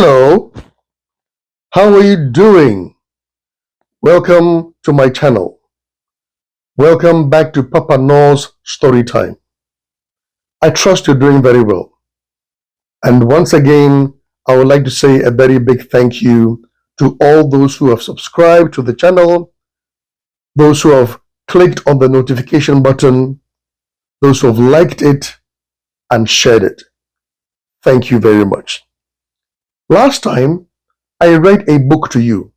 Hello, how are you doing? Welcome to my channel. Welcome back to Papa-Norr's story time. I trust you're doing very well. And once again, I would like to say a very big thank you to all those who have subscribed to the channel, those who have clicked on the notification button, those who have liked it and shared it. Thank you very much. Last time, I read a book to you.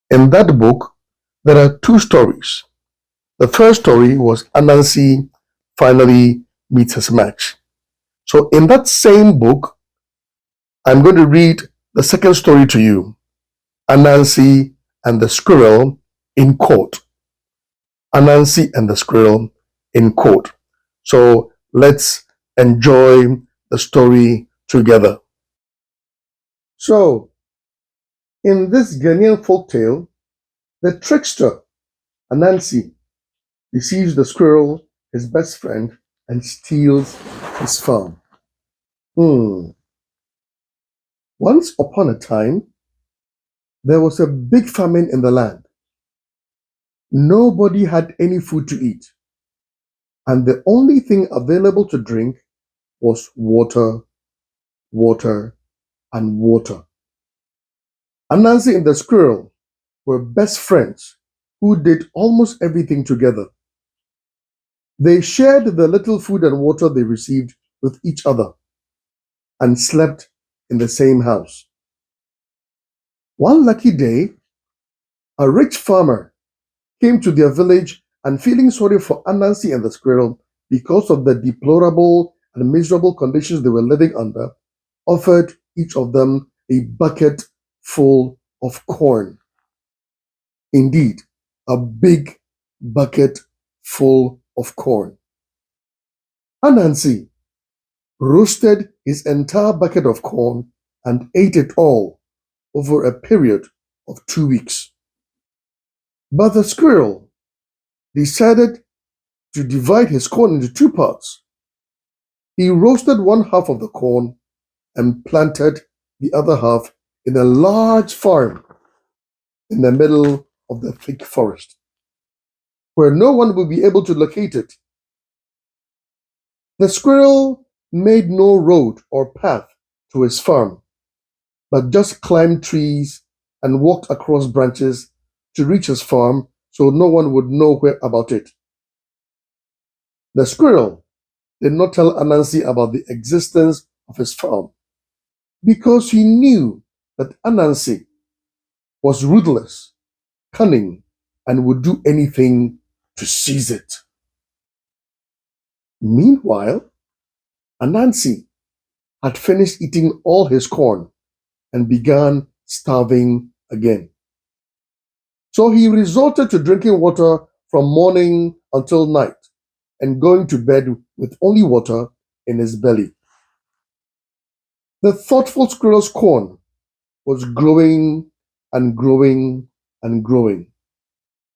In that book, there are two stories. The first story was Ananse finally meets his match. So in that same book, I'm going to read the second story to you, Ananse and the Squirrel in Court. Ananse and the Squirrel in Court. So let's enjoy the story together. So, in this Ghanaian folktale, the trickster, Ananse, deceives the squirrel, his best friend, and steals his farm. Once upon a time, there was a big famine in the land. Nobody had any food to eat, and the only thing available to drink was water, water, and water. Ananse and the squirrel were best friends who did almost everything together. They shared the little food and water they received with each other and slept in the same house. One lucky day, a rich farmer came to their village and, feeling sorry for Ananse and the squirrel because of the deplorable and miserable conditions they were living under, offered each of them a bucket full of corn. Indeed, a big bucket full of corn. Ananse roasted his entire bucket of corn and ate it all over a period of 2 weeks. But the squirrel decided to divide his corn into two parts. He roasted one half of the corn and planted the other half in a large farm in the middle of the thick forest, where no one would be able to locate it. The squirrel made no road or path to his farm, but just climbed trees and walked across branches to reach his farm so no one would know about it. The squirrel did not tell Ananse about the existence of his farm because he knew that Ananse was ruthless, cunning, and would do anything to seize it. Meanwhile, Ananse had finished eating all his corn and began starving again. So he resorted to drinking water from morning until night and going to bed with only water in his belly. The thoughtful squirrel's corn was growing and growing and growing,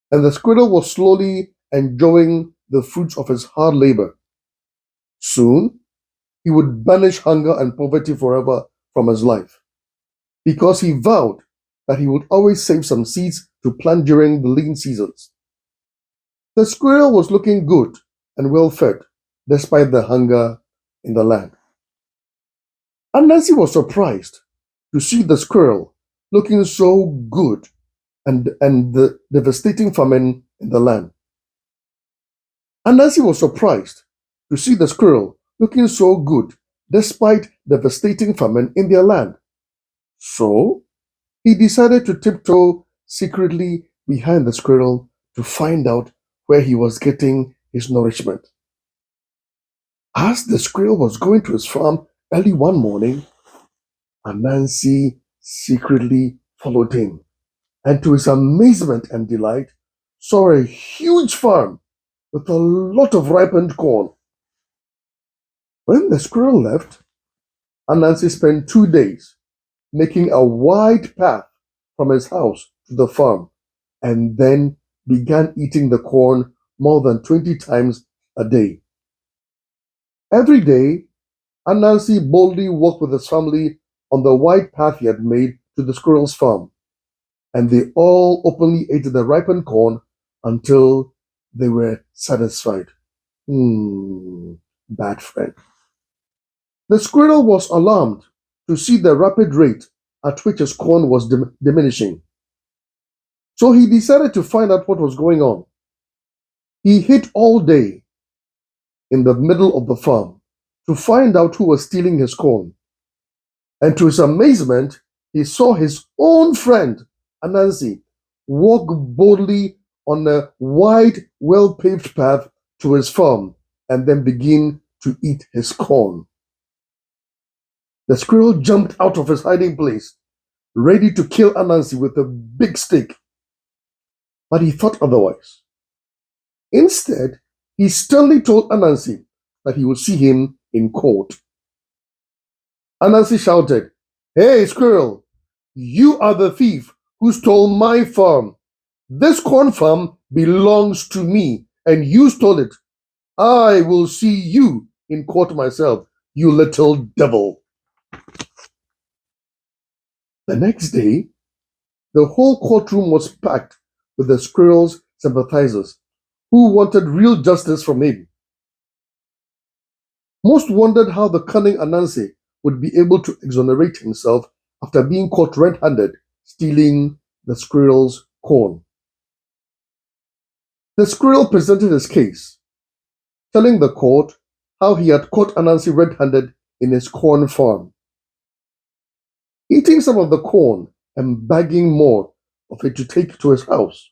and the squirrel was slowly enjoying the fruits of his hard labor. Soon, he would banish hunger and poverty forever from his life, because he vowed that he would always save some seeds to plant during the lean seasons. The squirrel was looking good and well fed, despite the hunger in the land. Ananse was surprised to see the squirrel looking so good and the devastating famine in the land. Ananse was surprised to see the squirrel looking so good despite devastating famine in their land. So, he decided to tiptoe secretly behind the squirrel to find out where he was getting his nourishment. As the squirrel was going to his farm early one morning, Ananse secretly followed him, and to his amazement and delight, saw a huge farm with a lot of ripened corn. When the squirrel left, Ananse spent 2 days making a wide path from his house to the farm, and then began eating the corn more than 20 times a day. Every day, Ananse boldly walked with his family on the wide path he had made to the squirrel's farm, and they all openly ate the ripened corn until they were satisfied. Bad friend. The squirrel was alarmed to see the rapid rate at which his corn was diminishing. So he decided to find out what was going on. He hid all day in the middle of the farm to find out who was stealing his corn. And to his amazement, he saw his own friend, Ananse, walk boldly on a wide, well-paved path to his farm and then begin to eat his corn. The squirrel jumped out of his hiding place, ready to kill Ananse with a big stick. But he thought otherwise. Instead, he sternly told Ananse that he would see him in court. Ananse shouted, "Hey, Squirrel, you are the thief who stole my farm. This corn farm belongs to me, and you stole it. I will see you in court myself, you little devil." The next day, the whole courtroom was packed with the squirrel's sympathizers who wanted real justice from him. Most wondered how the cunning Ananse would be able to exonerate himself after being caught red-handed stealing the squirrel's corn. The squirrel presented his case, telling the court how he had caught Ananse red-handed in his corn farm, eating some of the corn and bagging more of it to take to his house.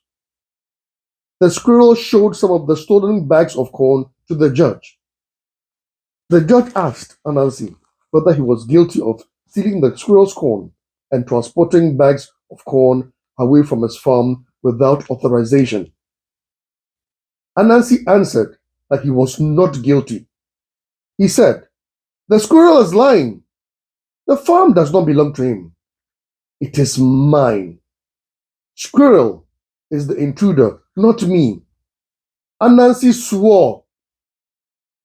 The squirrel showed some of the stolen bags of corn to the judge. The judge asked Ananse whether he was guilty of stealing the squirrel's corn and transporting bags of corn away from his farm without authorization. Ananse answered that he was not guilty. He said, "The squirrel is lying. The farm does not belong to him. It is mine. Squirrel is the intruder, not me." Ananse swore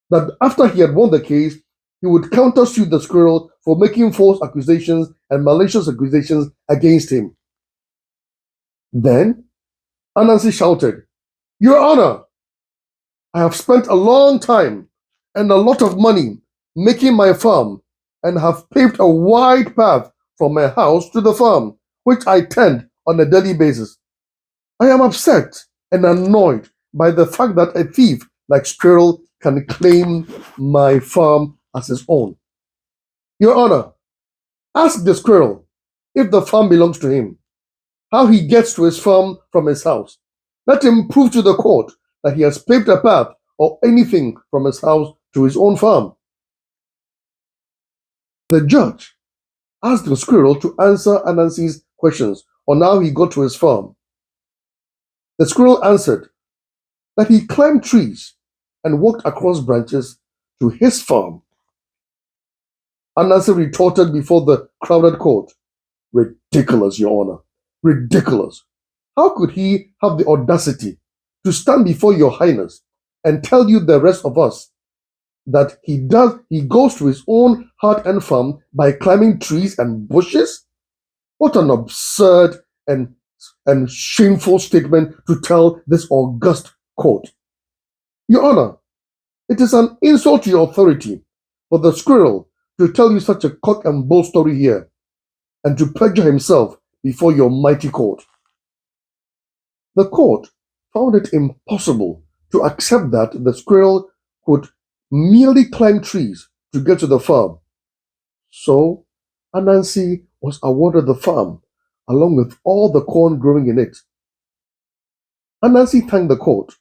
that after he had won the case, he would countersue the squirrel for making false accusations and malicious accusations against him. Then Ananse shouted, "Your Honor, I have spent a long time and a lot of money making my farm and have paved a wide path from my house to the farm, which I tend on a daily basis. I am upset and annoyed by the fact that a thief like Squirrel can claim my farm as his own. Your Honor, ask the squirrel if the farm belongs to him, how he gets to his farm from his house. Let him prove to the court that he has paved a path or anything from his house to his own farm." The judge asked the squirrel to answer Ananse's questions on how he got to his farm. The squirrel answered that he climbed trees and walked across branches to his farm. Ananse retorted before the crowded court, "Ridiculous, Your Honor, ridiculous. How could he have the audacity to stand before Your Highness and tell you the rest of us that he goes to his own hard-earned farm by climbing trees and bushes? What an absurd and shameful statement to tell this august court. Your Honor, it is an insult to your authority for the squirrel to tell you such a cock and bull story here and to perjure himself before your mighty court." The court found it impossible to accept that the squirrel could merely climb trees to get to the farm. So Ananse was awarded the farm along with all the corn growing in it. Ananse thanked the court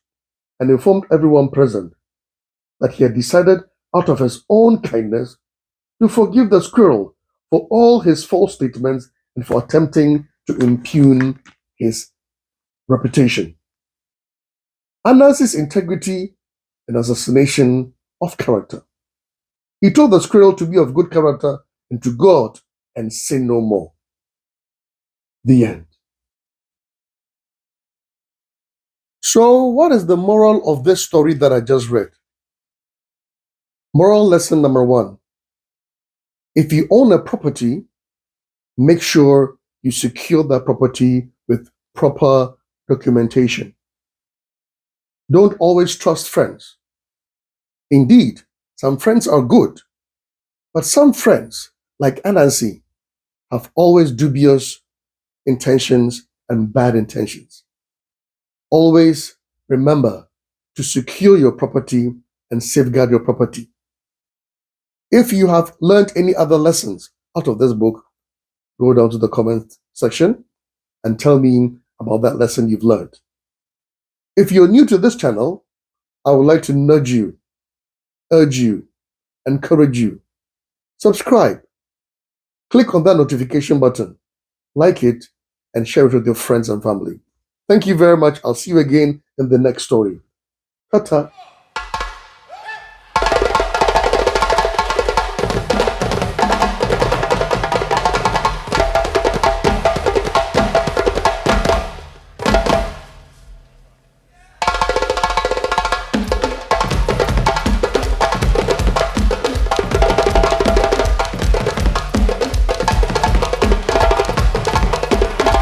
and informed everyone present that he had decided out of his own kindness to forgive the squirrel for all his false statements and for attempting to impugn his reputation. Ananse's integrity and assassination of character. He told the squirrel to be of good character and to go out and sin no more. The end. So, what is the moral of this story that I just read? Moral lesson number 1. If you own a property, Make sure you secure that property with proper documentation. Don't always trust friends. Indeed, some friends are good, but some friends, like Ananse, have always dubious intentions and bad intentions. Always remember to secure your property and safeguard your property. If you have learned any other lessons out of this book, go down to the comment section and tell me about that lesson you've learned. If you're new to this channel, I would like to nudge you, urge you, encourage you. Subscribe. Click on that notification button, like it, and share it with your friends and family. Thank you very much. I'll see you again in the next story. Ta-ta.